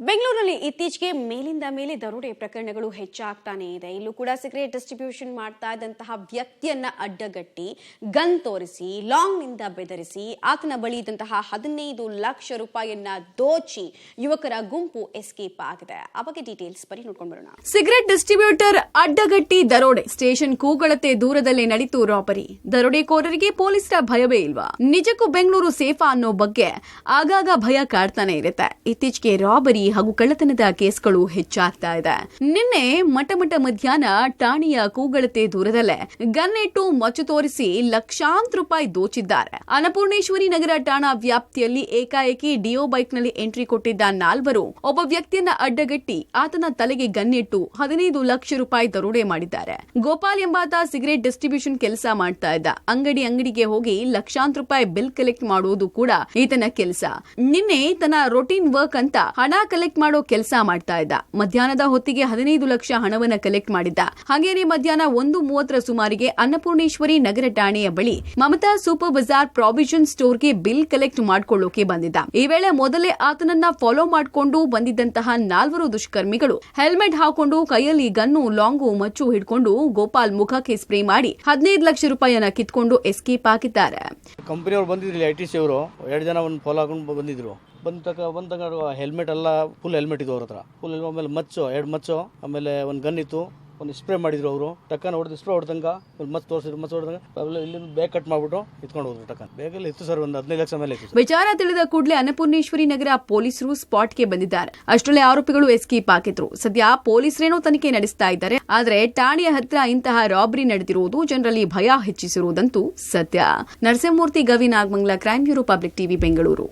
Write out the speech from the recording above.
ಬೆಂಗಳೂರಲ್ಲಿ ಇತ್ತೀಚೆಗೆ ಮೇಲಿಂದ ಮೇಲೆ ದರೋಡೆ ಪ್ರಕರಣಗಳು ಹೆಚ್ಚಾಗ್ತಾನೆ ಇದೆ. ಇಲ್ಲೂ ಕೂಡ ಸಿಗರೇಟ್ ಡಿಸ್ಟ್ರಿಬ್ಯೂಷನ್ ಮಾಡ್ತಾ ಇದ್ದಂತಹ ವ್ಯಕ್ತಿಯನ್ನ ಅಡ್ಡಗಟ್ಟಿ ಗನ್ ತೋರಿಸಿ ಲಾಂಗ್ ನಿಂದ ಬೆದರಿಸಿ ಆತನ ಬಳಿ ಇದ್ದಂತಹ 15 ಲಕ್ಷ ರೂಪಾಯಿಯನ್ನ ದೋಚಿ ಯುವಕರ ಗುಂಪು ಎಸ್ಕೇಪ್ ಆಗಿದೆ. ಆ ಬಗ್ಗೆ ಡೀಟೇಲ್ಸ್ ಬರೀ ನೋಡ್ಕೊಂಡು ಬರೋಣ. ಸಿಗರೇಟ್ ಡಿಸ್ಟ್ರಿಬ್ಯೂಟರ್ ಅಡ್ಡಗಟ್ಟಿ ದರೋಡೆ, ಸ್ಟೇಷನ್ ಕೂಗಳತೆ ದೂರದಲ್ಲೇ ನಡೀತು ರಾಬರಿ. ದರೋಡೆಕೋರರಿಗೆ ಪೊಲೀಸರ ಭಯವೇ ಇಲ್ವಾ? ನಿಜಕ್ಕೂ ಬೆಂಗಳೂರು ಸೇಫಾ ಅನ್ನೋ ಬಗ್ಗೆ ಆಗಾಗ ಭಯ ಕಾಡ್ತಾನೆ ಇರುತ್ತೆ. ಇತ್ತೀಚೆಗೆ ರಾಬರಿ ಹಾಗೂ ಕಳ್ಳತನದ ಕೇಸ್ಗಳು ಹೆಚ್ಚಾಗ್ತಾ ಇದೆ. ನಿನ್ನೆ ಮಠ ಮಧ್ಯಾಹ್ನ ಠಾಣೆಯ ಕೂಗಳತೆ ದೂರದಲ್ಲೇ ಗನ್ನಿಟ್ಟು ಮಚ್ಚು ತೋರಿಸಿ ಲಕ್ಷಾಂತರ ರೂಪಾಯಿ ದೋಚಿದ್ದಾರೆ. ಅನ್ನಪೂರ್ಣೇಶ್ವರಿ ನಗರ ಠಾಣಾ ವ್ಯಾಪ್ತಿಯಲ್ಲಿ ಏಕಾಏಕಿ ಡಿಯೋ ಬೈಕ್ನಲ್ಲಿ ಎಂಟ್ರಿ ಕೊಟ್ಟಿದ್ದ ನಾಲ್ವರು ಒಬ್ಬ ವ್ಯಕ್ತಿಯನ್ನ ಅಡ್ಡಗಟ್ಟಿ ಆತನ ತಲೆಗೆ ಗನ್ನಿಟ್ಟು 15 ಲಕ್ಷ ರೂಪಾಯಿ ದರೋಡೆ ಮಾಡಿದ್ದಾರೆ. ಗೋಪಾಲ್ ಎಂಬಾತ ಸಿಗರೇಟ್ ಡಿಸ್ಟ್ರಿಬ್ಯೂಷನ್ ಕೆಲಸ ಮಾಡ್ತಾ ಇದ್ದ. ಅಂಗಡಿಗೆ ಹೋಗಿ ಲಕ್ಷಾಂತರ ರೂಪಾಯಿ ಬಿಲ್ ಕಲೆಕ್ಟ್ ಮಾಡುವುದು ಕೂಡ ಈತನ ಕೆಲಸ. ನಿನ್ನೆ ತನ್ನ ರೊಟೀನ್ ವರ್ಕ್ ಅಂತ ಹಣ ಕಲೆಕ್ಟ್ ಮಾಡೋ ಕೆಲಸ ಮಾಡ್ತಾ ಇದ್ದ. ಮಧ್ಯಾಹ್ನದ ಹೊತ್ತಿಗೆ 15 ಲಕ್ಷ ಹಣವನ್ನ ಕಲೆಕ್ಟ್ ಮಾಡಿದ್ದ. ಹಾಗೇನೆ ಮಧ್ಯಾಹ್ನ 1:30 ಸುಮಾರಿಗೆ ಅನ್ನಪೂರ್ಣೇಶ್ವರಿ ನಗರ ಠಾಣೆಯ ಬಳಿ ಮಮತಾ ಸೂಪರ್ ಬಜಾರ್ ಪ್ರಾವಿಷನ್ ಸ್ಟೋರ್ಗೆ ಬಿಲ್ ಕಲೆಕ್ಟ್ ಮಾಡ್ಕೊಳ್ಳೋಕೆ ಬಂದಿದ್ದ. ಈ ವೇಳೆ ಮೊದಲೇ ಆತನನ್ನ ಫಾಲೋ ಮಾಡಿಕೊಂಡು ಬಂದಿದ್ದಂತಹ 4 ದುಷ್ಕರ್ಮಿಗಳು ಹೆಲ್ಮೆಟ್ ಹಾಕೊಂಡು ಕೈಯಲ್ಲಿ ಗನ್ನು ಲಾಂಗು ಮಚ್ಚು ಹಿಡ್ಕೊಂಡು ಗೋಪಾಲ್ ಮುಖಕ್ಕೆ ಸ್ಪ್ರೇ ಮಾಡಿ 15 ಲಕ್ಷ ರೂಪಾಯಿಯನ್ನ ಕಿತ್ಕೊಂಡು ಎಸ್ಕೇಪ್ ಆಗಿದ್ದಾರೆ. ಕಂಪನಿಯವರು ಬಂದಿದ್ರಲ್ಲಿ ಐಟಿಸಿ ಅವರು 2 ಜನ ಒಂದು ಫಾಲೋ ಹಾಕೊಂಡು ಬಂದಿದ್ರು. ಬಂದಾಗ ಹೆಲ್ಮೆಟ್ ಎಲ್ಲ ಫುಲ್ ಹೆಲ್ಮೆಟ್ ಇತ್ತು ಅವ್ರ ಹತ್ರ. ಫುಲ್ ಆಮೇಲೆ ಮಚ್ಚು 2 ಮಚ್ಚು, ಆಮೇಲೆ ಒಂದು ಗನ್ ಇತ್ತು, ಒಂದು ಸ್ಪ್ರೇ ಮಾಡಿದ್ರು ಅವರು. ಟಕ್ಕನ್ ಹೊಡೆದು ಸ್ಪ್ರೇ ಹೊಡೆದಂಗ ಮಚ್ಚು ತೋರಿಸಿದ್ರು. ಮಚ್ಚು ಹೊಡೆದಂಗ ಇಲ್ಲಿ ಬೇಗ ಕಟ್ ಮಾಡ್ಬಿಟ್ಟು ಇಟ್ಕೊಂಡು ಹೋದ್ರು. ಟಕ್ಕನ್ ಬೇಗಲ್ಲಿ ಇತ್ತು ಸರ್, ಒಂದು 15 ಲಕ್ಷ ಮೇಲೆ ಇತ್ತು. ವಿಚಾರ ತಿಳಿದ ಕೂಡಲೇ ಅನ್ನಪೂರ್ಣೇಶ್ವರಿ ನಗರ ಪೊಲೀಸರು ಸ್ಪಾಟ್ಗೆ ಬಂದಿದ್ದಾರೆ. ಅಷ್ಟರಲ್ಲೇ ಆರೋಪಿಗಳು ಎಸ್ಕೇಪ್ ಆಗಿದ್ರು. ಸದ್ಯ ಪೊಲೀಸರೇನೋ ತನಿಖೆ ನಡೆಸ್ತಾ ಇದ್ದಾರೆ. ಆದ್ರೆ ಠಾಣೆಯ ಹತ್ರ ಇಂತಹ ರಾಬರಿ ನಡೆದಿರುವುದು ಜನರಲ್ಲಿ ಭಯ ಹೆಚ್ಚಿಸಿರುವುದಂತೂ ಸತ್ಯ. Narasimhamurthy, Gavi, Nagamangala, crime bureau, public TV, Bengaluru.